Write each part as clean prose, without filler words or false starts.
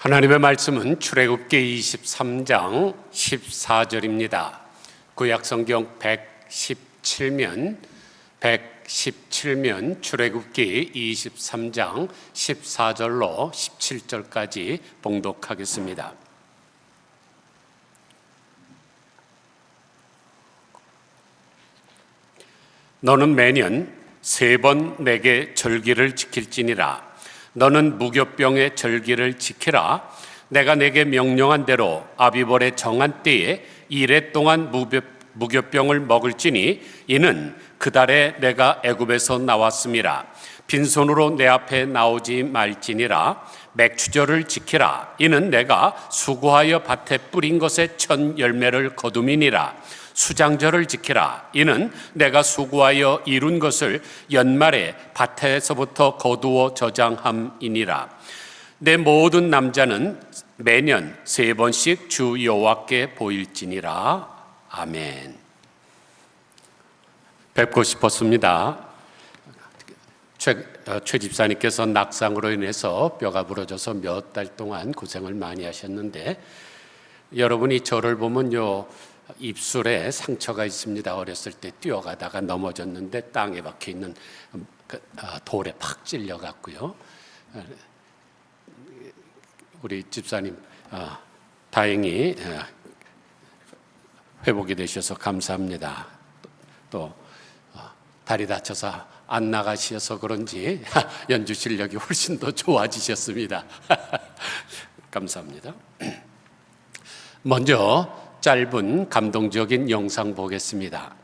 하나님의 말씀은 출애굽기 23장 14절입니다. 구약성경 117면 출애굽기 23장 14절로 17절까지 봉독하겠습니다. 너는 매년 3번 내게 절기를 지킬지니라. 너는 무교병의 절기를 지키라. 내가 내게 명령한 대로 아비벌의 정한 때에 2래 동안 무교병을 먹을지니 이는 그 달에 내가 애굽에서 나왔음이라. 빈손으로 내 앞에 나오지 말지니라. 맥추절을 지키라. 이는 내가 수고하여 밭에 뿌린 것의 첫 열매를 거둠이니라. 수장절을 지키라. 이는 내가 수고하여 이룬 것을 연말에 밭에서부터 거두어 저장함이니라. 내 모든 남자는 매년 3번씩 주 여호와께 보일지니라. 아멘. 뵙고 싶었습니다. 최 집사님께서 낙상으로 인해서 뼈가 부러져서 몇 달 동안 고생을 많이 하셨는데, 여러분이 저를 보면요, 입술에 상처가 있습니다. 어렸을 때 뛰어가다가 넘어졌는데 땅에 박혀있는 돌에 팍 찔려갔고요. 우리 집사님 다행히 회복이 되셔서 감사합니다. 또 다리 다쳐서 안 나가셔서 그런지 연주 실력이 훨씬 더 좋아지셨습니다. 감사합니다. 먼저 짧은 감동적인 영상 보겠습니다.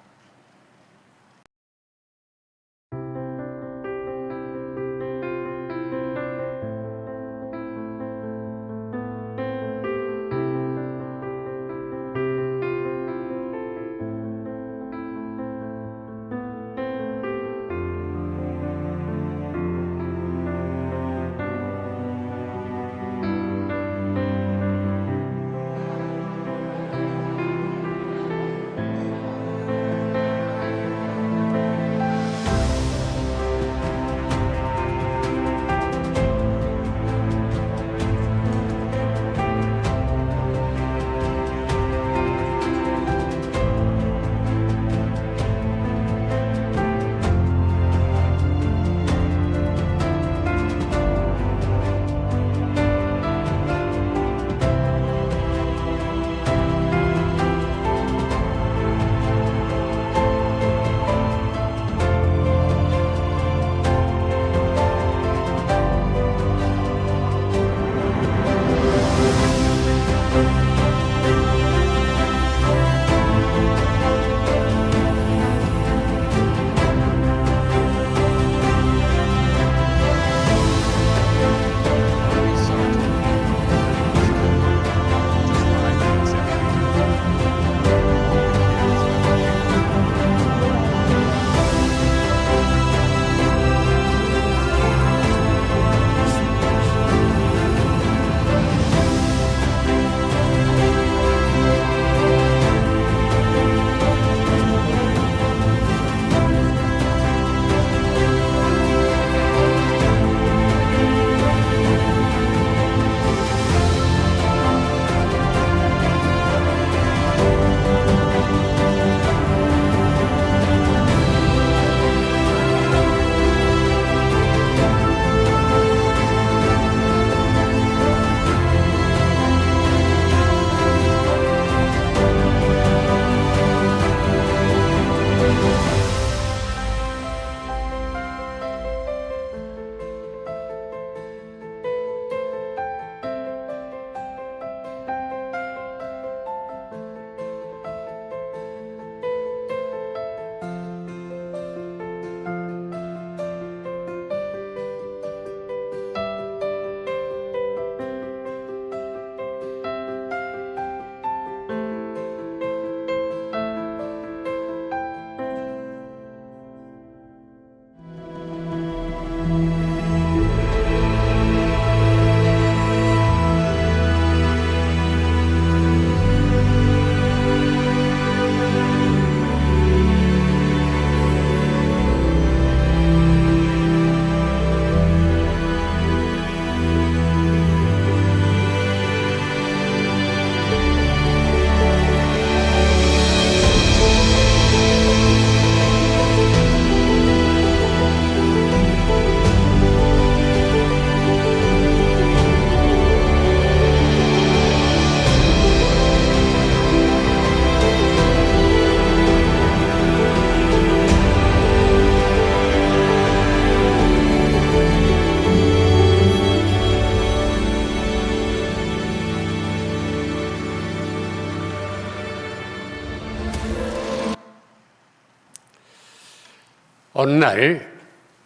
어느 날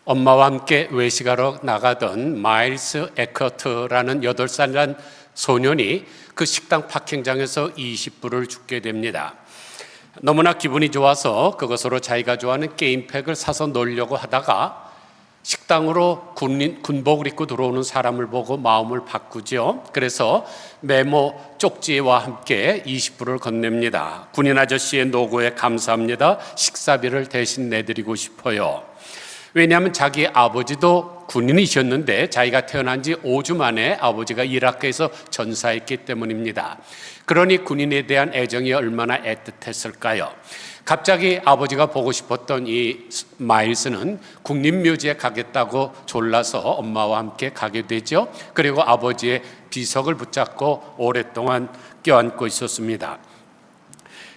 엄마와 함께 외식하러 나가던 마일스 에커트라는 8살난 소년이 그 식당 파킹장에서 20불을 죽게 됩니다. 너무나 기분이 좋아서 그것으로 자기가 좋아하는 게임팩을 사서 놀려고 하다가 식당으로 군복을 입고 들어오는 사람을 보고 마음을 바꾸죠. 그래서 메모 쪽지와 함께 20불을 건넵니다. 군인 아저씨의 노고에 감사합니다. 식사비를 대신 내드리고 싶어요. 왜냐하면 자기 아버지도 군인이셨는데 자기가 태어난 지 5주 만에 아버지가 이라크에서 전사했기 때문입니다. 그러니 군인에 대한 애정이 얼마나 애틋했을까요? 갑자기 아버지가 보고 싶었던 이 마일스는 국립묘지에 가겠다고 졸라서 엄마와 함께 가게 되죠. 그리고 아버지의 비석을 붙잡고 오랫동안 껴안고 있었습니다.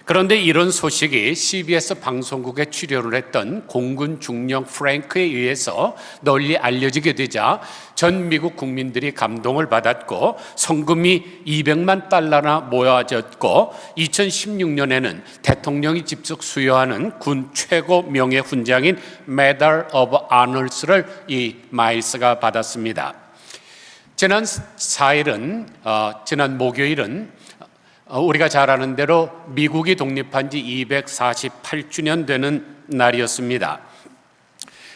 그런데 이런 소식이 CBS 방송국에 출연을 했던 공군 중령 프랭크에 의해서 널리 알려지게 되자 전 미국 국민들이 감동을 받았고 성금이 200만 달러나 모아졌고 2016년에는 대통령이 직접 수여하는 군 최고 명예훈장인 Medal of Honors를 이 마일스가 받았습니다. 지난 목요일은 우리가 잘 아는 대로 미국이 독립한 지 248주년 되는 날이었습니다.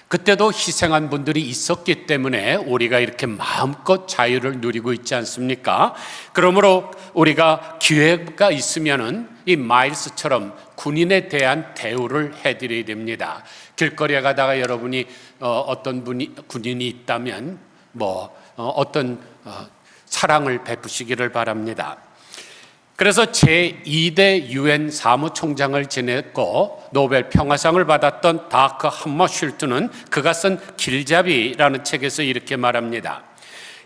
그때도 희생한 분들이 있었기 때문에 우리가 이렇게 마음껏 자유를 누리고 있지 않습니까? 그러므로 우리가 기회가 있으면은 이 마일스처럼 군인에 대한 대우를 해드려야 됩니다. 길거리에 가다가 여러분이 어떤 분이 군인이 있다면 어떤 사랑을 베푸시기를 바랍니다. 그래서 제2대 유엔 사무총장을 지냈고 노벨 평화상을 받았던 다크 함머쉴트는 그가 쓴 길잡이라는 책에서 이렇게 말합니다.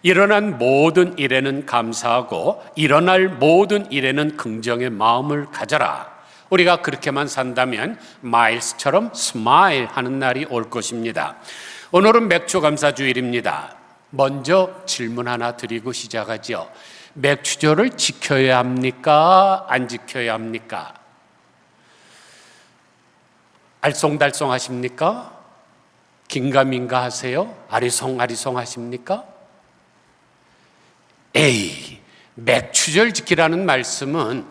일어난 모든 일에는 감사하고 일어날 모든 일에는 긍정의 마음을 가져라. 우리가 그렇게만 산다면 마일스처럼 스마일 하는 날이 올 것입니다. 오늘은 맥주감사주일입니다. 먼저 질문 하나 드리고 시작하죠. 맥주절을 지켜야 합니까? 안 지켜야 합니까? 알쏭달쏭 하십니까? 긴가민가 하세요? 아리송아리송 하십니까? 맥주절 지키라는 말씀은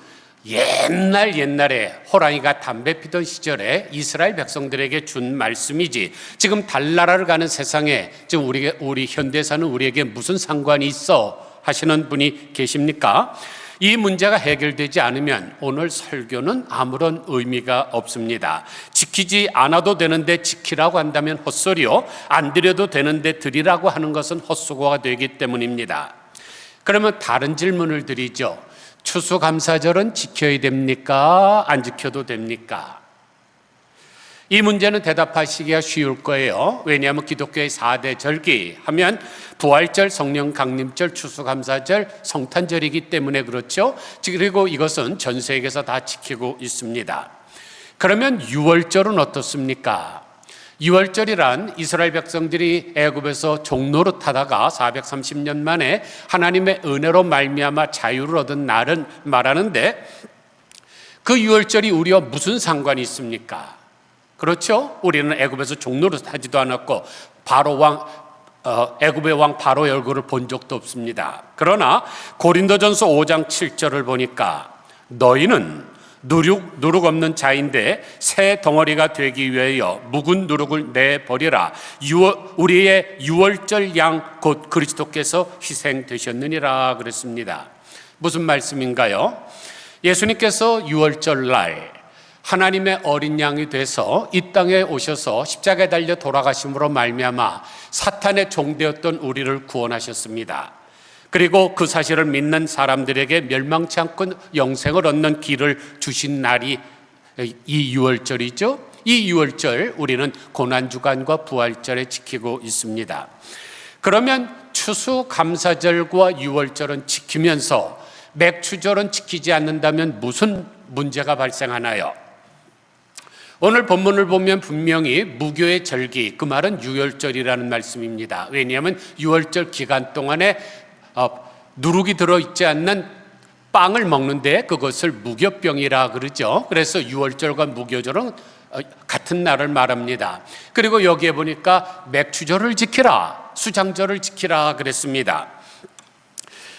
옛날에 호랑이가 담배 피던 시절에 이스라엘 백성들에게 준 말씀이지 지금 달나라를 가는 세상에 지금 우리 현대사는 우리에게 무슨 상관이 있어? 하시는 분이 계십니까? 이 문제가 해결되지 않으면 오늘 설교는 아무런 의미가 없습니다. 지키지 않아도 되는데 지키라고 한다면 헛소리요, 안 드려도 되는데 드리라고 하는 것은 헛수고가 되기 때문입니다. 그러면 다른 질문을 드리죠. 추수감사절은 지켜야 됩니까? 안 지켜도 됩니까? 이 문제는 대답하시기가 쉬울 거예요. 왜냐하면 기독교의 4대 절기 하면 부활절, 성령 강림절, 추수감사절, 성탄절이기 때문에 그렇죠. 그리고 이것은 전 세계에서 다 지키고 있습니다. 그러면 유월절은 어떻습니까? 유월절이란 이스라엘 백성들이 애굽에서 종노릇하다가 430년 만에 하나님의 은혜로 말미암아 자유를 얻은 날은 말하는데 그 유월절이 우리와 무슨 상관이 있습니까? 그렇죠? 우리는 애굽에서 종노릇하지도 않았고 애굽의 왕 바로의 얼굴을 본 적도 없습니다. 그러나 고린도전서 5장 7절을 보니까 너희는 누룩 없는 자인데 새 덩어리가 되기 위하여 묵은 누룩을 내버리라. 우리의 유월절 양 곧 그리스도께서 희생되셨느니라 그랬습니다. 무슨 말씀인가요? 예수님께서 유월절 날 하나님의 어린 양이 돼서 이 땅에 오셔서 십자가에 달려 돌아가심으로 말미암아 사탄의 종되었던 우리를 구원하셨습니다. 그리고 그 사실을 믿는 사람들에게 멸망치 않고 영생을 얻는 길을 주신 날이 이 유월절이죠. 이 유월절 우리는 고난주간과 부활절에 지키고 있습니다. 그러면 추수감사절과 유월절은 지키면서 맥주절은 지키지 않는다면 무슨 문제가 발생하나요? 오늘 본문을 보면 분명히 무교의 절기, 그 말은 유월절이라는 말씀입니다. 왜냐하면 유월절 기간 동안에 누룩이 들어있지 않는 빵을 먹는데 그것을 무교병이라 그러죠. 그래서 유월절과 무교절은 같은 날을 말합니다. 그리고 여기에 보니까 맥추절을 지키라, 수장절을 지키라 그랬습니다.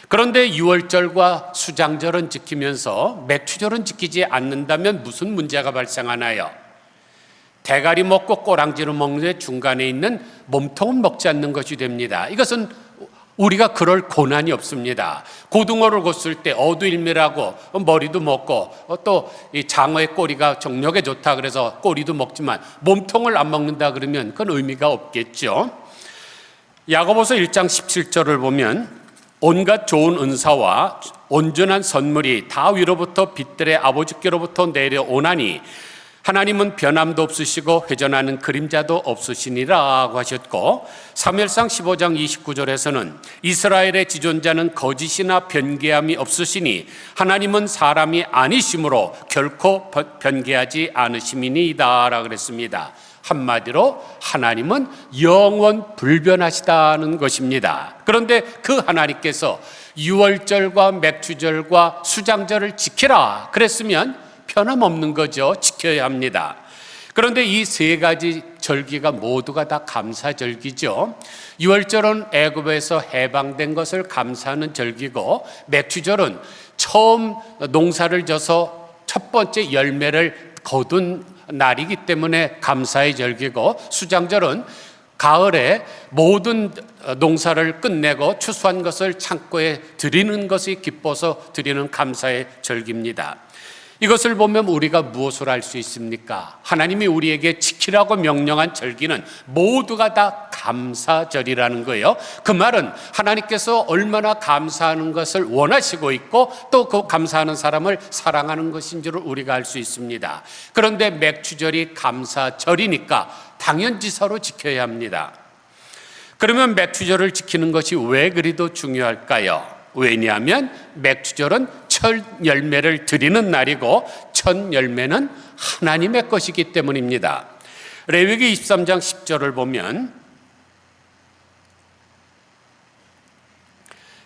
그런데 유월절과 수장절은 지키면서 맥추절은 지키지 않는다면 무슨 문제가 발생하나요? 대가리 먹고 꼬랑지를 먹는데 중간에 있는 몸통은 먹지 않는 것이 됩니다. 이것은 우리가 그럴 고난이 없습니다. 고등어를 걷을 때 어두일미라고 머리도 먹고 또 이 장어의 꼬리가 정력에 좋다 그래서 꼬리도 먹지만 몸통을 안 먹는다 그러면 그건 의미가 없겠죠. 야고보서 1장 17절을 보면 온갖 좋은 은사와 온전한 선물이 다 위로부터 빛들의 아버지께로부터 내려오나니 하나님은 변함도 없으시고 회전하는 그림자도 없으시니라고 하셨고, 사무엘상 15장 29절에서는 이스라엘의 지존자는 거짓이나 변개함이 없으시니 하나님은 사람이 아니심으로 결코 변개하지 않으심이니이다 그랬습니다. 한마디로 하나님은 영원 불변하시다는 것입니다. 그런데 그 하나님께서 유월절과 맥추절과 수장절을 지키라 그랬으면 변함없는 거죠. 지켜야 합니다. 그런데 이 세 가지 절기가 모두가 다 감사절기죠. 유월절은 애굽에서 해방된 것을 감사하는 절기고, 맥추절은 처음 농사를 져서 첫 번째 열매를 거둔 날이기 때문에 감사의 절기고, 수장절은 가을에 모든 농사를 끝내고 추수한 것을 창고에 드리는 것이 기뻐서 드리는 감사의 절기입니다. 이것을 보면 우리가 무엇을 알 수 있습니까? 하나님이 우리에게 지키라고 명령한 절기는 모두가 다 감사절이라는 거예요. 그 말은 하나님께서 얼마나 감사하는 것을 원하시고 있고 또 그 감사하는 사람을 사랑하는 것인 줄 우리가 알 수 있습니다. 그런데 맥추절이 감사절이니까 당연지사로 지켜야 합니다. 그러면 맥추절을 지키는 것이 왜 그리도 중요할까요? 왜냐하면 맥추절은 첫 열매를 드리는 날이고 첫 열매는 하나님의 것이기 때문입니다. 레위기 23장 10절을 보면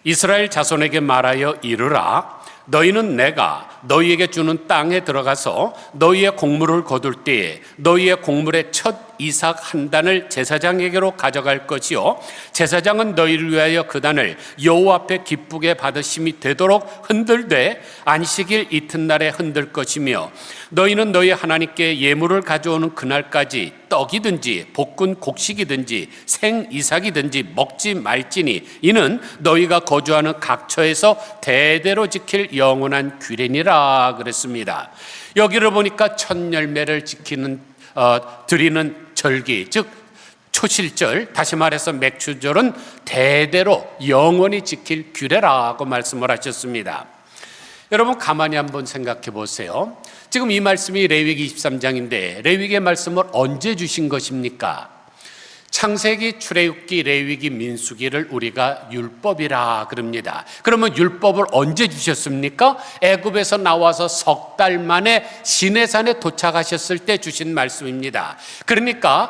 이스라엘 자손에게 말하여 이르라, 너희는 내가 너희에게 주는 땅에 들어가서 너희의 곡물을 거둘 때에 너희의 곡물의 첫 이삭 한 단을 제사장에게로 가져갈 것이요, 제사장은 너희를 위하여 그 단을 여호와 앞에 기쁘게 받으심이 되도록 흔들되 안식일 이튿날에 흔들 것이며, 너희는 너희 하나님께 예물을 가져오는 그날까지 떡이든지 볶은 곡식이든지 생 이삭이든지 먹지 말지니 이는 너희가 거주하는 각처에서 대대로 지킬 영원한 규례니라 그랬습니다. 여기를 보니까 첫 열매를 드리는 절기, 즉 초실절, 다시 말해서 맥추절은 대대로 영원히 지킬 규례라고 말씀을 하셨습니다. 여러분 가만히 한번 생각해 보세요. 지금 이 말씀이 레위기 23장인데 레위기의 말씀을 언제 주신 것입니까? 창세기, 출애굽기, 레위기, 민수기를 우리가 율법이라 그럽니다. 그러면 율법을 언제 주셨습니까? 애굽에서 나와서 석 달 만에 시내산에 도착하셨을 때 주신 말씀입니다. 그러니까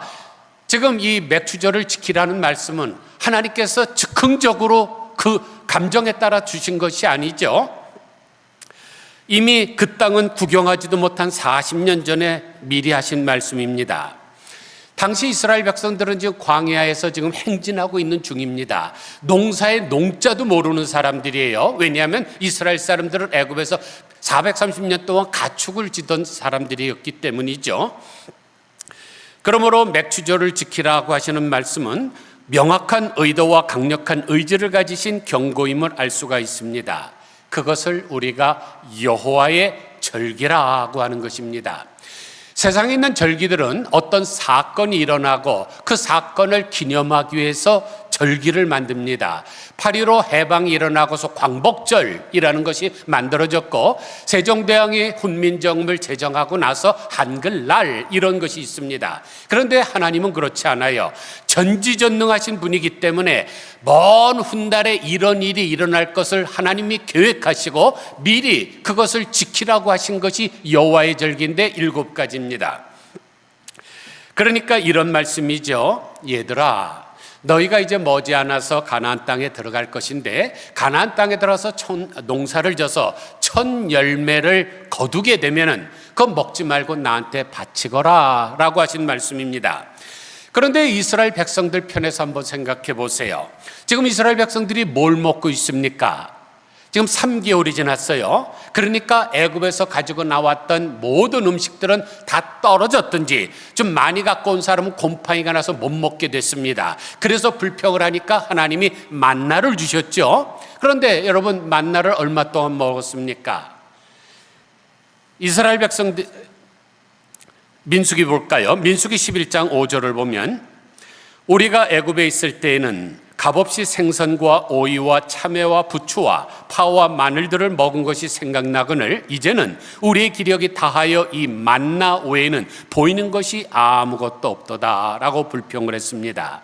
지금 이 맥추절을 지키라는 말씀은 하나님께서 즉흥적으로 그 감정에 따라 주신 것이 아니죠. 이미 그 땅은 구경하지도 못한 40년 전에 미리 하신 말씀입니다. 당시 이스라엘 백성들은 지금 광야에서 지금 행진하고 있는 중입니다. 농사의 농자도 모르는 사람들이에요. 왜냐하면 이스라엘 사람들은 애굽에서 430년 동안 가축을 지던 사람들이었기 때문이죠. 그러므로 맥추절을 지키라고 하시는 말씀은 명확한 의도와 강력한 의지를 가지신 경고임을 알 수가 있습니다. 그것을 우리가 여호와의 절기라고 하는 것입니다. 세상에 있는 절기들은 어떤 사건이 일어나고 그 사건을 기념하기 위해서 절기를 만듭니다. 8.15 해방이 일어나고서 광복절이라는 것이 만들어졌고, 세종대왕이 훈민정음을 제정하고 나서 한글날 이런 것이 있습니다. 그런데 하나님은 그렇지 않아요. 전지전능하신 분이기 때문에 먼 훗날에 이런 일이 일어날 것을 하나님이 계획하시고 미리 그것을 지키라고 하신 것이 여호와의 절기인데 7가지입니다. 그러니까 이런 말씀이죠. 얘들아, 너희가 이제 머지않아서 가나안 땅에 들어갈 것인데 가나안 땅에 들어서 농사를 져서 첫 열매를 거두게 되면은 그거 먹지 말고 나한테 바치거라 라고 하신 말씀입니다. 그런데 이스라엘 백성들 편에서 한번 생각해 보세요. 지금 이스라엘 백성들이 뭘 먹고 있습니까? 지금 3개월이 지났어요. 그러니까 애굽에서 가지고 나왔던 모든 음식들은 다 떨어졌든지 좀 많이 갖고 온 사람은 곰팡이가 나서 못 먹게 됐습니다. 그래서 불평을 하니까 하나님이 만나를 주셨죠. 그런데 여러분, 만나를 얼마 동안 먹었습니까? 이스라엘 백성들, 민수기 볼까요? 민수기 11장 5절을 보면, 우리가 애굽에 있을 때에는 값없이 생선과 오이와 참외와 부추와 파와 마늘들을 먹은 것이 생각나거늘 이제는 우리의 기력이 다하여 이 만나 외에는 보이는 것이 아무것도 없도다 라고 불평을 했습니다.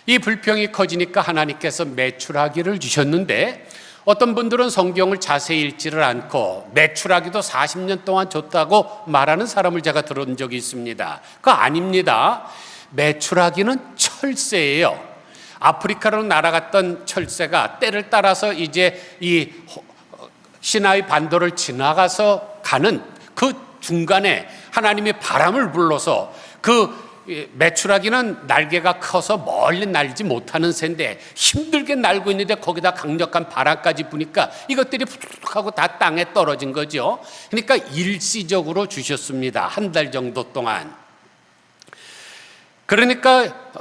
이 불평이 커지니까 하나님께서 메추라기를 주셨는데, 어떤 분들은 성경을 자세히 읽지를 않고 메추라기도 40년 동안 줬다고 말하는 사람을 제가 들은 적이 있습니다. 그거 아닙니다. 메추라기는 철새예요. 아프리카로 날아갔던 철새가 때를 따라서 이제 이 시나이 반도를 지나가서 가는 그 중간에 하나님이 바람을 불러서, 그 메추라기는 날개가 커서 멀리 날지 못하는 새인데 힘들게 날고 있는데 거기다 강력한 바람까지 부니까 이것들이 푹 하고 다 땅에 떨어진 거죠. 그러니까 일시적으로 주셨습니다. 한 달 정도 동안. 그러니까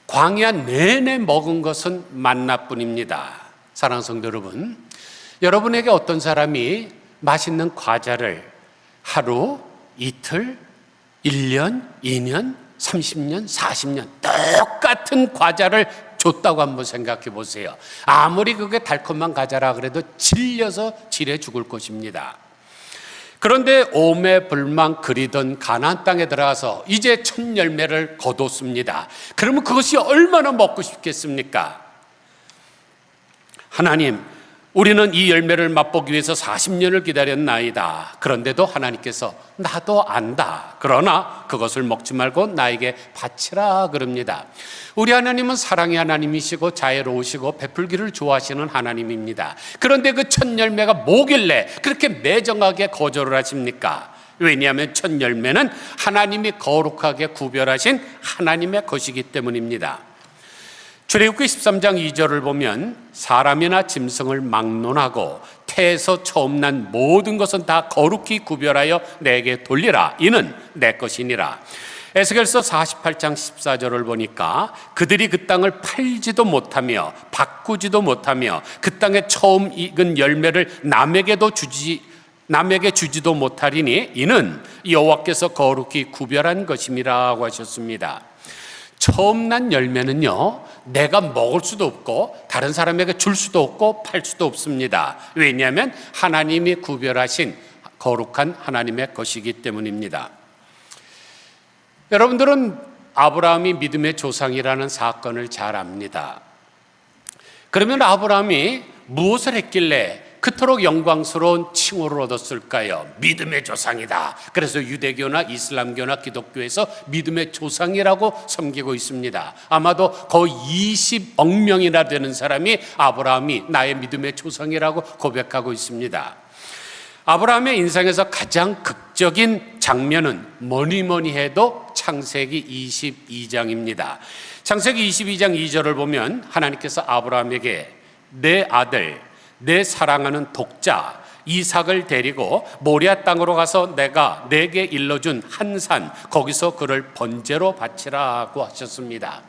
광야 내내 먹은 것은 만나뿐입니다. 사랑하는 성도 여러분, 여러분에게 어떤 사람이 맛있는 과자를 하루, 이틀, 1년, 2년, 30년, 40년 똑같은 과자를 줬다고 한번 생각해 보세요. 아무리 그게 달콤한 과자라 그래도 질려서 질해 죽을 것입니다. 그런데 오매불망 그리던 가나안 땅에 들어가서 이제 첫 열매를 거뒀습니다. 그러면 그것이 얼마나 먹고 싶겠습니까? 하나님, 우리는 이 열매를 맛보기 위해서 40년을 기다렸나이다. 그런데도 하나님께서 나도 안다. 그러나 그것을 먹지 말고 나에게 바치라 그럽니다. 우리 하나님은 사랑의 하나님이시고 자애로우시고 베풀기를 좋아하시는 하나님입니다. 그런데 그 첫 열매가 뭐길래 그렇게 매정하게 거절을 하십니까? 왜냐하면 첫 열매는 하나님이 거룩하게 구별하신 하나님의 것이기 때문입니다. 출애굽기 13장 2절을 보면, 사람이나 짐승을 막론하고 태에서 처음 난 모든 것은 다 거룩히 구별하여 내게 돌리라. 이는 내 것이니라. 에스겔서 48장 14절을 보니까, 그들이 그 땅을 팔지도 못하며 바꾸지도 못하며 그 땅에 처음 익은 열매를 남에게 주지도 못하리니 이는 여호와께서 거룩히 구별한 것임이라고 하셨습니다. 처음 난 열매는요, 내가 먹을 수도 없고 다른 사람에게 줄 수도 없고 팔 수도 없습니다. 왜냐하면 하나님이 구별하신 거룩한 하나님의 것이기 때문입니다. 여러분들은 아브라함이 믿음의 조상이라는 사건을 잘 압니다. 그러면 아브라함이 무엇을 했길래 그토록 영광스러운 칭호를 얻었을까요? 믿음의 조상이다. 그래서 유대교나 이슬람교나 기독교에서 믿음의 조상이라고 섬기고 있습니다. 아마도 거의 20억 명이나 되는 사람이 아브라함이 나의 믿음의 조상이라고 고백하고 있습니다. 아브라함의 인생에서 가장 극적인 장면은 뭐니 해도 창세기 22장입니다. 창세기 22장 2절을 보면 하나님께서 아브라함에게 내 아들, 내 사랑하는 독자 이삭을 데리고 모리아 땅으로 가서 내가 내게 일러준 한 산, 거기서 그를 번제로 바치라고 하셨습니다.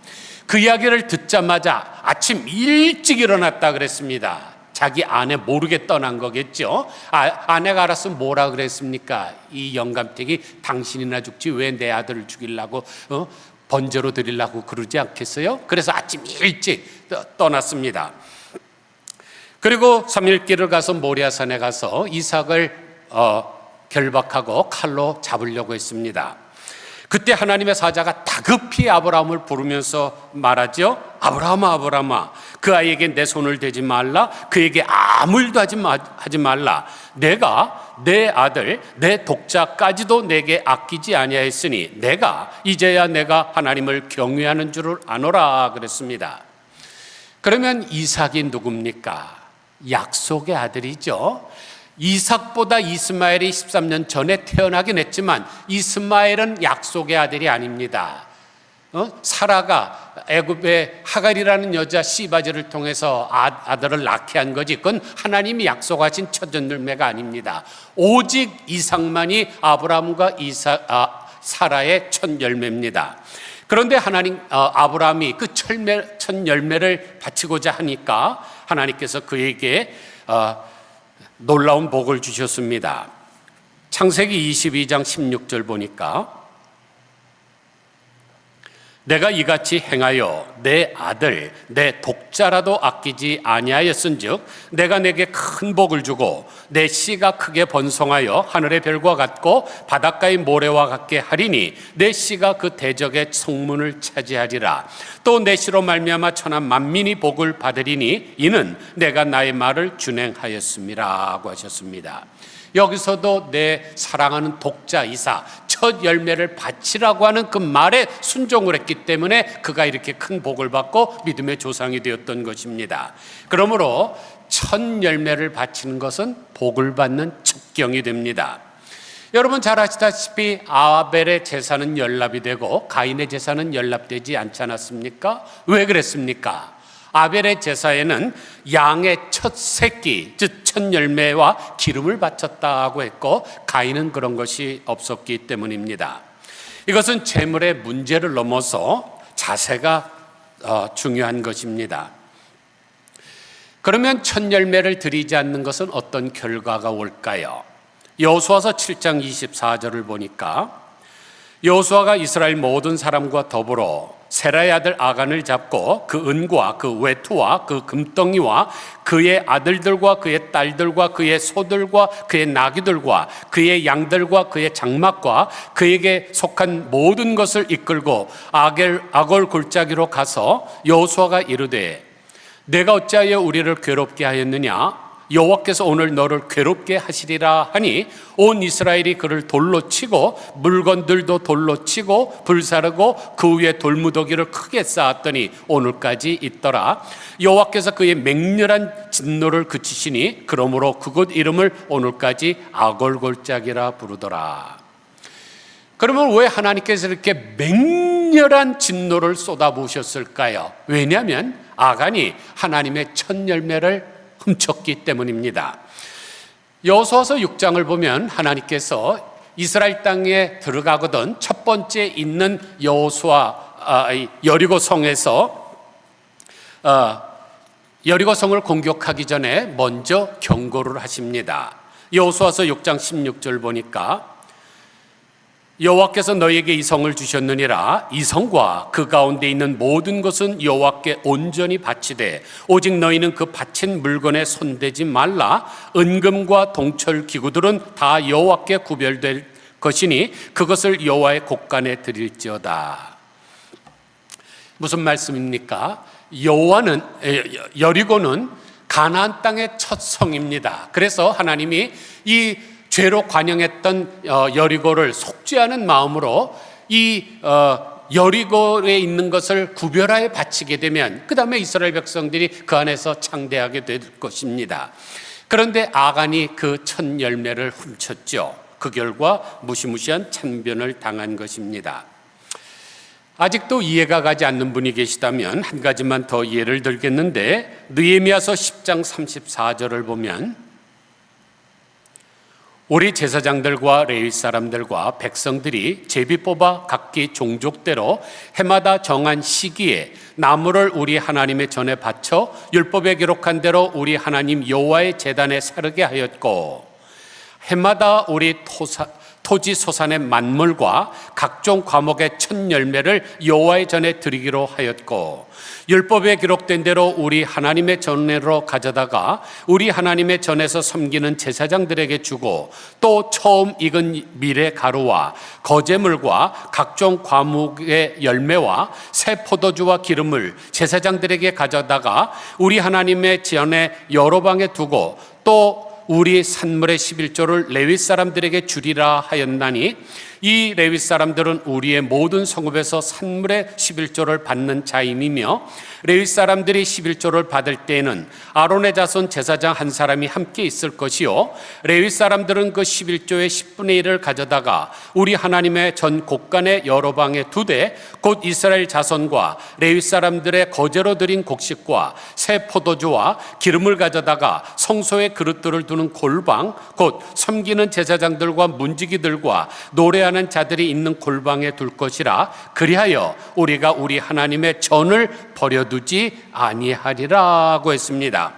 그 이야기를 듣자마자 아침 일찍 일어났다 그랬습니다. 자기 아내 모르게 떠난 거겠죠. 아내가 알았으면 뭐라 그랬습니까? 이 영감택이 당신이나 죽지 왜 내 아들을 죽이려고 번제로 드리려고 그러지 않겠어요? 그래서 아침 일찍 떠났습니다. 그리고 3일 길을 가서 모리아산에 가서 이삭을 결박하고 칼로 잡으려고 했습니다. 그때 하나님의 사자가 다급히 아브라함을 부르면서 말하죠. 아브라함아, 아브라함아, 그 아이에게 내 손을 대지 말라. 그에게 아무 일도 하지 말라. 내가 내 아들, 내 독자까지도 내게 아끼지 아니하였으니 내가 이제야 내가 하나님을 경외하는 줄을 아노라 그랬습니다. 그러면 이삭이 누굽니까? 약속의 아들이죠. 이삭보다 이스마엘이 13년 전에 태어나긴 했지만 이스마엘은 약속의 아들이 아닙니다. 사라가 애굽의 하갈이라는 여자 시바지를 통해서 아들을 낳게 한 거지, 그건 하나님이 약속하신 첫 열매가 아닙니다. 오직 이삭만이 아브라함과 사라의 첫 열매입니다. 그런데 아브라함이 그 첫 열매를 바치고자 하니까 하나님께서 그에게 놀라운 복을 주셨습니다. 창세기 22장 16절 보니까 내가 이같이 행하여 내 아들 내 독자라도 아끼지 아니하였은즉 내가 내게 큰 복을 주고 내 씨가 크게 번성하여 하늘의 별과 같고 바닷가의 모래와 같게 하리니 내 씨가 그 대적의 성문을 차지하리라. 또 내 씨로 말미암아 천하 만민이 복을 받으리니 이는 내가 나의 말을 준행하였음이라고 하셨습니다. 여기서도 내 사랑하는 독자 이삭 첫 열매를 바치라고 하는 그 말에 순종을 했기 때문에 그가 이렇게 큰 복을 받고 믿음의 조상이 되었던 것입니다. 그러므로 첫 열매를 바치는 것은 복을 받는 첩경이 됩니다. 여러분 잘 아시다시피 아벨의 제사는 연납이 되고 가인의 제사는 연납되지 않지 않았습니까? 왜 그랬습니까? 아벨의 제사에는 양의 첫 새끼, 즉 첫 열매와 기름을 바쳤다고 했고 가인은 그런 것이 없었기 때문입니다. 이것은 제물의 문제를 넘어서 자세가 중요한 것입니다. 그러면 첫 열매를 드리지 않는 것은 어떤 결과가 올까요? 여호수아서 7장 24절을 보니까 여호수아가 이스라엘 모든 사람과 더불어 세라의 아들 아간을 잡고 그 은과 그 외투와 그 금덩이와 그의 아들들과 그의 딸들과 그의 소들과 그의 나귀들과 그의 양들과 그의 장막과 그에게 속한 모든 것을 이끌고 아골 골짜기로 가서 여호수아가 이르되 내가 어찌하여 우리를 괴롭게 하였느냐? 여호와께서 오늘 너를 괴롭게 하시리라 하니 온 이스라엘이 그를 돌로 치고 물건들도 돌로 치고 불사르고 그 위에 돌무더기를 크게 쌓았더니 오늘까지 있더라. 여호와께서 그의 맹렬한 진노를 그치시니 그러므로 그곳 이름을 오늘까지 아골골짜기라 부르더라. 그러면 왜 하나님께서 이렇게 맹렬한 진노를 쏟아부으셨을까요? 왜냐하면 아간이 하나님의 첫 열매를 훔쳤기 때문입니다. 여호수아서 6장을 보면 하나님께서 이스라엘 땅에 들어가거든 첫 번째 있는 여리고성에서 여리고성을 공격하기 전에 먼저 경고를 하십니다. 여호수아서 6장 16절 보니까 여호와께서 너에게 이 성을 주셨느니라. 이 성과 그 가운데 있는 모든 것은 여호와께 온전히 바치되 오직 너희는 그 바친 물건에 손대지 말라. 은금과 동철 기구들은 다 여호와께 구별될 것이니 그것을 여호와의 곳간에 드릴지어다. 무슨 말씀입니까? 여리고는 가나안 땅의 첫 성입니다. 그래서 하나님이 이 죄로 관영했던 여리고를 속죄하는 마음으로 이 여리고에 있는 것을 구별하여 바치게 되면 그 다음에 이스라엘 백성들이 그 안에서 창대하게 될 것입니다. 그런데 아간이 그 첫 열매를 훔쳤죠. 그 결과 무시무시한 참변을 당한 것입니다. 아직도 이해가 가지 않는 분이 계시다면 한 가지만 더 예를 들겠는데 느헤미야서 10장 34절을 보면 우리 제사장들과 레위 사람들과 백성들이 제비 뽑아 각기 종족대로 해마다 정한 시기에 나무를 우리 하나님의 전에 바쳐 율법에 기록한 대로 우리 하나님 여호와의 제단에 사르게 하였고 해마다 우리 토지 소산의 만물과 각종 과목의 첫 열매를 여호와의 전에 드리기로 하였고 율법에 기록된 대로 우리 하나님의 전으로 가져다가 우리 하나님의 전에서 섬기는 제사장들에게 주고 또 처음 익은 밀의 가루와 거제물과 각종 과목의 열매와 새 포도주와 기름을 제사장들에게 가져다가 우리 하나님의 전에 여러 방에 두고 또 우리 산물의 11조를 레위 사람들에게 주리라 하였나니 이 레위 사람들은 우리의 모든 성읍에서 산물의 11조를 받는 자임이며, 레위 사람들이 11조를 받을 때에는 아론의 자손 제사장 한 사람이 함께 있을 것이요, 레위 사람들은 그 11조의 10분의 1을 가져다가 우리 하나님의 전 곡간의 여러 방에 두되, 곧 이스라엘 자손과 레위 사람들의 거제로 드린 곡식과 새 포도주와 기름을 가져다가 성소의 그릇들을 두는 골방, 곧 섬기는 제사장들과 문지기들과 노래하는 자들이 있는 골방에 둘 것이라. 그리하여 우리가 우리 하나님의 전을 버려두지 아니하리라고 했습니다.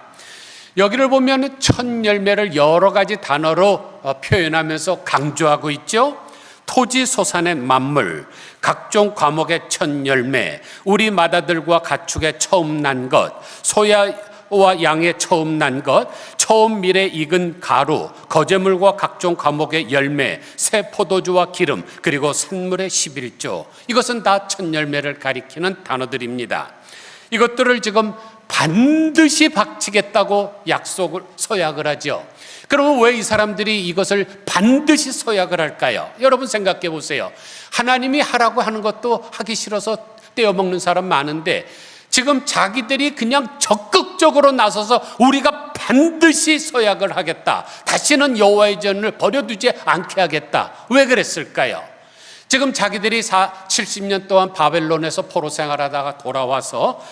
여기를 보면 첫 열매를 여러 가지 단어로 표현하면서 강조하고 있죠. 토지 소산의 만물, 각종 과목의 첫 열매, 우리 마다들과 가축의 처음 난 것, 소야와 양의 처음 난 것, 처음 밀에 익은 가루, 거제물과 각종 과목의 열매, 새 포도주와 기름, 그리고 산물의 11조. 이것은 다 첫 열매를 가리키는 단어들입니다. 이것들을 지금 반드시 바치겠다고 서약을 하죠. 그러면 왜 이 사람들이 이것을 반드시 서약을 할까요? 여러분 생각해 보세요. 하나님이 하라고 하는 것도 하기 싫어서 떼어먹는 사람 많은데, 지금 자기들이 그냥 적극적으로 나서서 우리가 반드시 서약을 하겠다, 다시는 여호와의 전을 버려두지 않게 하겠다. 왜 그랬을까요? 지금 자기들이 70년 동안 바벨론에서 포로 생활하다가 돌아와서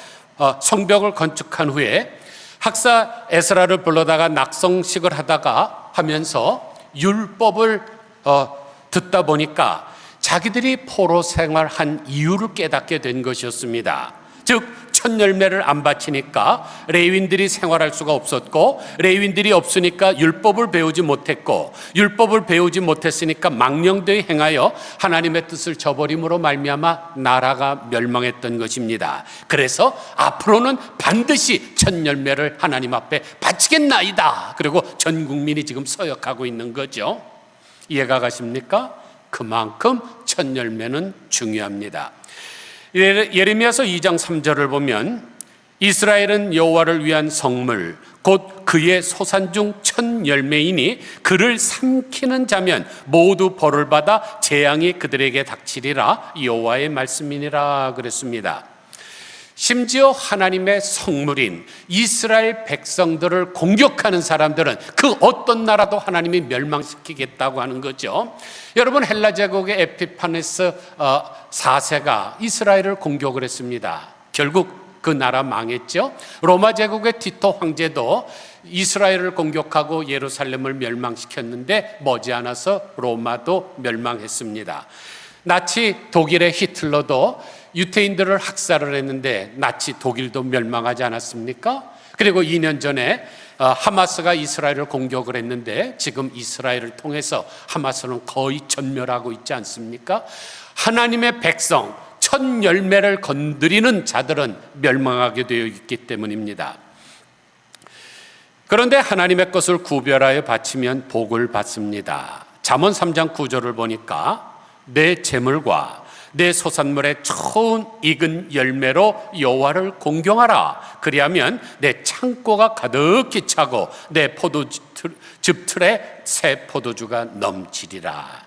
성벽을 건축한 후에 학사 에스라를 불러다가 낙성식을 하면서 율법을 듣다 보니까 자기들이 포로 생활한 이유를 깨닫게 된 것이었습니다. 즉, 첫 열매를 안 바치니까 레위인들이 생활할 수가 없었고, 레위인들이 없으니까 율법을 배우지 못했고, 율법을 배우지 못했으니까 망령되이 행하여 하나님의 뜻을 저버림으로 말미암아 나라가 멸망했던 것입니다. 그래서 앞으로는 반드시 첫 열매를 하나님 앞에 바치겠나이다. 그리고 전 국민이 지금 서역하고 있는 거죠. 이해가 가십니까? 그만큼 첫 열매는 중요합니다. 예레미야서 2장 3절을 보면, 이스라엘은 여호와를 위한 성물, 곧 그의 소산 중 첫 열매이니 그를 삼키는 자면 모두 벌을 받아 재앙이 그들에게 닥치리라. 여호와의 말씀이니라 그랬습니다. 심지어 하나님의 성물인 이스라엘 백성들을 공격하는 사람들은 그 어떤 나라도 하나님이 멸망시키겠다고 하는 거죠. 여러분, 헬라 제국의 에피파네스 4세가 이스라엘을 공격을 했습니다. 결국 그 나라 망했죠. 로마 제국의 티토 황제도 이스라엘을 공격하고 예루살렘을 멸망시켰는데 머지않아서 로마도 멸망했습니다. 나치 독일의 히틀러도 유태인들을 학살을 했는데 나치 독일도 멸망하지 않았습니까? 그리고 2년 전에 하마스가 이스라엘을 공격을 했는데 지금 이스라엘을 통해서 하마스는 거의 전멸하고 있지 않습니까? 하나님의 백성, 첫 열매를 건드리는 자들은 멸망하게 되어 있기 때문입니다. 그런데 하나님의 것을 구별하여 바치면 복을 받습니다. 잠언 3장 9절을 보니까 내 재물과 내 소산물의 처음 익은 열매로 여호와를 공경하라. 그리하면 내 창고가 가득히 차고 내 포도즙 틀에 새 포도주가 넘치리라.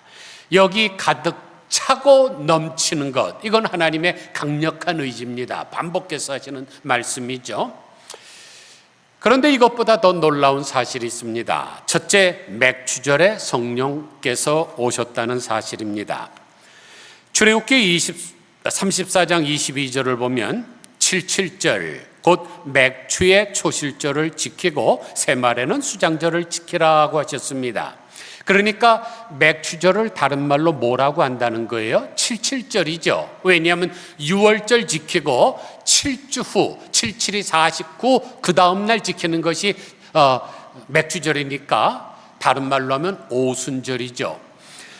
여기 가득 차고 넘치는 것, 이건 하나님의 강력한 의지입니다. 반복해서 하시는 말씀이죠. 그런데 이것보다 더 놀라운 사실이 있습니다. 첫째, 맥추절에 성령께서 오셨다는 사실입니다. 출애굽기 34장 22절을 보면 77절, 곧 맥추의 초실절을 지키고 새말에는 수장절을 지키라고 하셨습니다. 그러니까 맥추절을 다른 말로 뭐라고 한다는 거예요? 77절이죠. 왜냐하면 6월절 지키고 7주 후 77이 49, 그 다음 날 지키는 것이 맥추절이니까 다른 말로 하면 오순절이죠.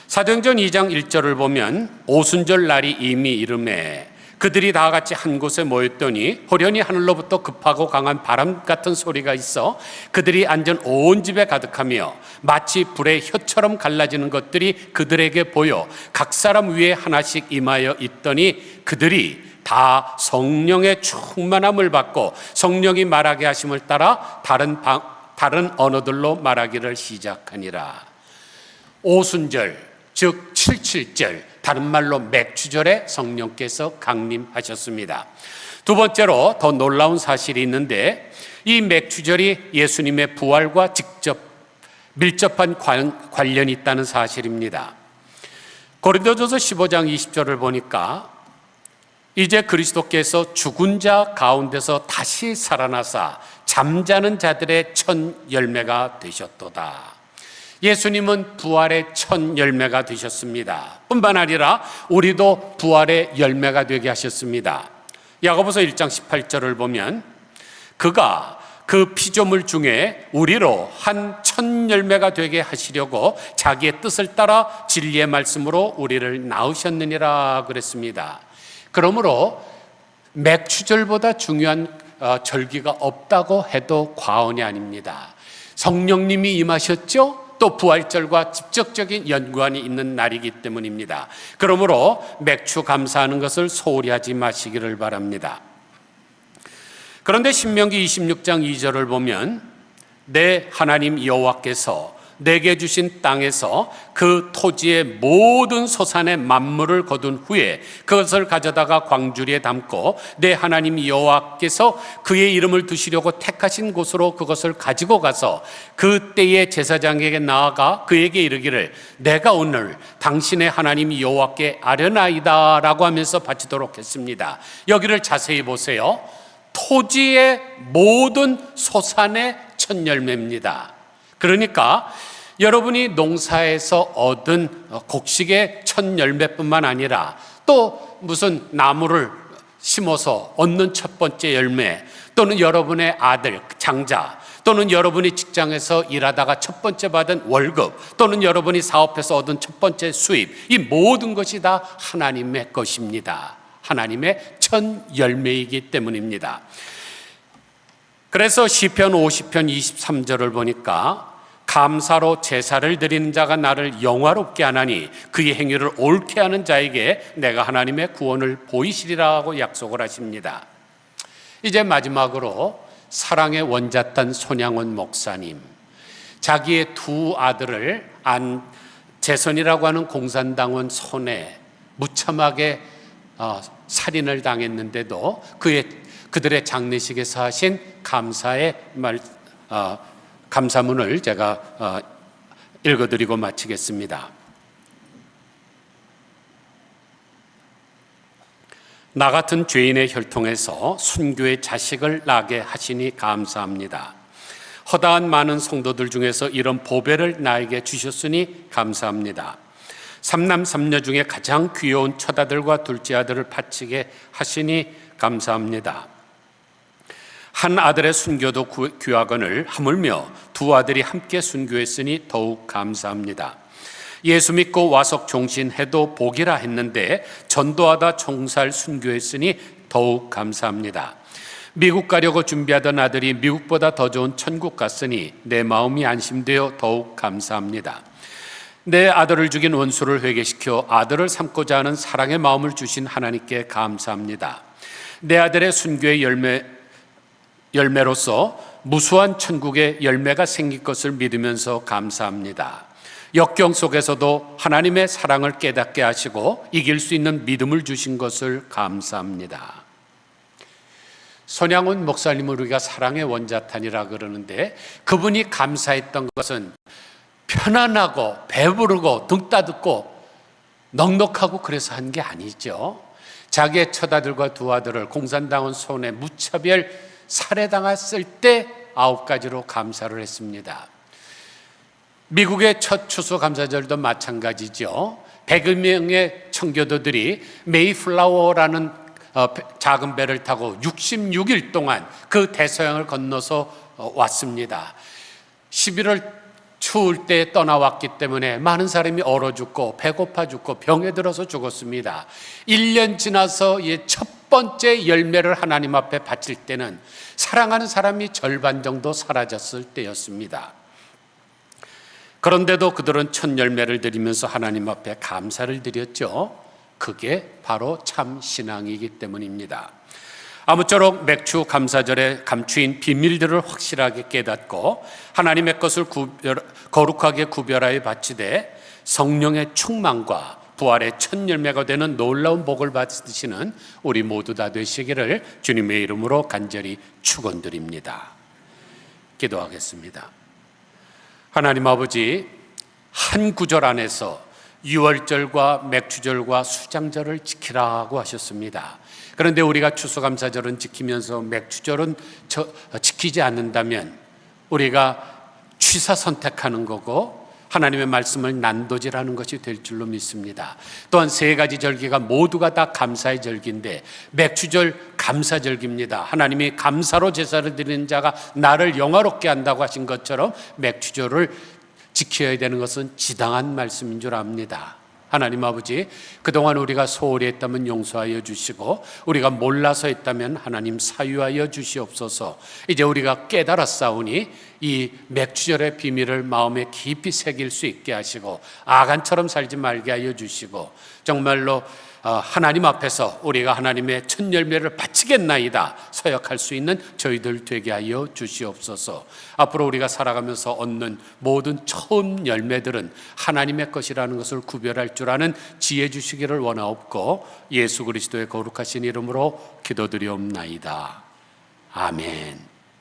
사도행전 2장 1절을 보면 오순절 날이 이미 이르매 그들이 다 같이 한 곳에 모였더니 호련히 하늘로부터 급하고 강한 바람 같은 소리가 있어 그들이 앉은 온 집에 가득하며 마치 불의 혀처럼 갈라지는 것들이 그들에게 보여 각 사람 위에 하나씩 임하여 있더니 그들이 다 성령의 충만함을 받고 성령이 말하게 하심을 따라 다른 언어들로 말하기를 시작하니라. 오순절, 즉 77절, 다른 말로 맥추절에 성령께서 강림하셨습니다. 두 번째로 더 놀라운 사실이 있는데, 이 맥추절이 예수님의 부활과 직접 밀접한 관련이 있다는 사실입니다. 고린도전서 15장 20절을 보니까 이제 그리스도께서 죽은 자 가운데서 다시 살아나사 잠자는 자들의 첫 열매가 되셨도다. 예수님은 부활의 첫 열매가 되셨습니다. 뿐만 아니라 우리도 부활의 열매가 되게 하셨습니다. 야고보서 1장 18절을 보면 그가 그 피조물 중에 우리로 한 첫 열매가 되게 하시려고 자기의 뜻을 따라 진리의 말씀으로 우리를 낳으셨느니라 그랬습니다. 그러므로 맥추절보다 중요한 절기가 없다고 해도 과언이 아닙니다. 성령님이 임하셨죠? 또 부활절과 직접적인 연관이 있는 날이기 때문입니다. 그러므로 맥추 감사하는 것을 소홀히 하지 마시기를 바랍니다. 그런데 신명기 26장 2절을 보면 내 하나님 여호와께서 내게 주신 땅에서 그 토지의 모든 소산의 만물을 거둔 후에 그것을 가져다가 광주리에 담고 내 하나님 여호와께서 그의 이름을 두시려고 택하신 곳으로 그것을 가지고 가서 그때의 제사장에게 나아가 그에게 이르기를 내가 오늘 당신의 하나님 여호와께 아뢰나이다 라고 하면서 바치도록 했습니다. 여기를 자세히 보세요. 토지의 모든 소산의 첫 열매입니다. 그러니까 여러분이 농사에서 얻은 곡식의 첫 열매뿐만 아니라 또 무슨 나무를 심어서 얻는 첫 번째 열매, 또는 여러분의 아들, 장자, 또는 여러분이 직장에서 일하다가 첫 번째 받은 월급, 또는 여러분이 사업해서 얻은 첫 번째 수입, 이 모든 것이 다 하나님의 것입니다. 하나님의 첫 열매이기 때문입니다. 그래서 시편 50편 23절을 보니까 감사로 제사를 드리는 자가 나를 영화롭게 하나니 그의 행위를 옳게 하는 자에게 내가 하나님의 구원을 보이시리라고 약속을 하십니다. 이제 마지막으로 사랑의 원잣단 손양원 목사님, 자기의 두 아들을 재선이라고 하는 공산당원 손에 무참하게 살인을 당했는데도 그들의 장례식에서 하신 감사의 감사문을 제가 읽어드리고 마치겠습니다. 나 같은 죄인의 혈통에서 순교의 자식을 나게 하시니 감사합니다. 허다한 많은 성도들 중에서 이런 보배를 나에게 주셨으니 감사합니다. 삼남 삼녀 중에 가장 귀여운 첫아들과 둘째 아들을 바치게 하시니 감사합니다. 한 아들의 순교도 귀하거늘 하물며 두 아들이 함께 순교했으니 더욱 감사합니다. 예수 믿고 와서 종신해도 복이라 했는데 전도하다 총살 순교했으니 더욱 감사합니다. 미국 가려고 준비하던 아들이 미국보다 더 좋은 천국 갔으니 내 마음이 안심되어 더욱 감사합니다. 내 아들을 죽인 원수를 회개시켜 아들을 삼고자 하는 사랑의 마음을 주신 하나님께 감사합니다. 내 아들의 순교의 열매로서 무수한 천국의 열매가 생길 것을 믿으면서 감사합니다. 역경 속에서도 하나님의 사랑을 깨닫게 하시고 이길 수 있는 믿음을 주신 것을 감사합니다. 손양원 목사님을 우리가 사랑의 원자탄이라 그러는데 그분이 감사했던 것은 편안하고 배부르고 등 따뜻고 넉넉하고 그래서 한 게 아니죠. 자기의 첫아들과 두 아들을 공산당원 손에 무차별 살해당했을 때 9가지로 감사를 했습니다. 미국의 첫 추수감사절도 마찬가지죠. 100여 명의 청교도들이 메이플라워라는 작은 배를 타고 66일 동안 그 대서양을 건너서 왔습니다. 11월 추울 때 떠나왔기 때문에 많은 사람이 얼어 죽고 배고파 죽고 병에 들어서 죽었습니다. 1년 지나서 첫 번째 열매를 하나님 앞에 바칠 때는 사랑하는 사람이 절반 정도 사라졌을 때였습니다. 그런데도 그들은 첫 열매를 드리면서 하나님 앞에 감사를 드렸죠. 그게 바로 참 신앙이기 때문입니다. 아무쪼록 맥추 감사절에 감추인 비밀들을 확실하게 깨닫고 하나님의 것을 거룩하게 구별하여 바치되 성령의 충만과 부활의 첫 열매가 되는 놀라운 복을 받으시는 우리 모두 다 되시기를 주님의 이름으로 간절히 축원드립니다. 기도하겠습니다. 하나님 아버지, 한 구절 안에서 유월절과 맥주절과 수장절을 지키라고 하셨습니다. 그런데 우리가 추수감사절은 지키면서 맥주절은 지키지 않는다면 우리가 취사 선택하는 거고 하나님의 말씀을 난도질하는 것이 될 줄로 믿습니다. 또한 세 가지 절기가 모두가 다 감사의 절기인데 맥주절 감사절기입니다. 하나님이 감사로 제사를 드리는 자가 나를 영화롭게 한다고 하신 것처럼 맥주절을 지켜야 되는 것은 지당한 말씀인 줄 압니다. 하나님 아버지, 그동안 우리가 소홀히 했다면 용서하여 주시고 우리가 몰라서 했다면 하나님 사유하여 주시옵소서. 이제 우리가 깨달았사오니 이 맥주절의 비밀을 마음에 깊이 새길 수 있게 하시고 아간처럼 살지 말게 하여 주시고 정말로 하나님 앞에서 우리가 하나님의 첫 열매를 바치겠나이다 서약할 수 있는 저희들 되게 하여 주시옵소서. 앞으로 우리가 살아가면서 얻는 모든 처음 열매들은 하나님의 것이라는 것을 구별할 줄 아는 지혜 주시기를 원하옵고 예수 그리스도의 거룩하신 이름으로 기도드리옵나이다. 아멘.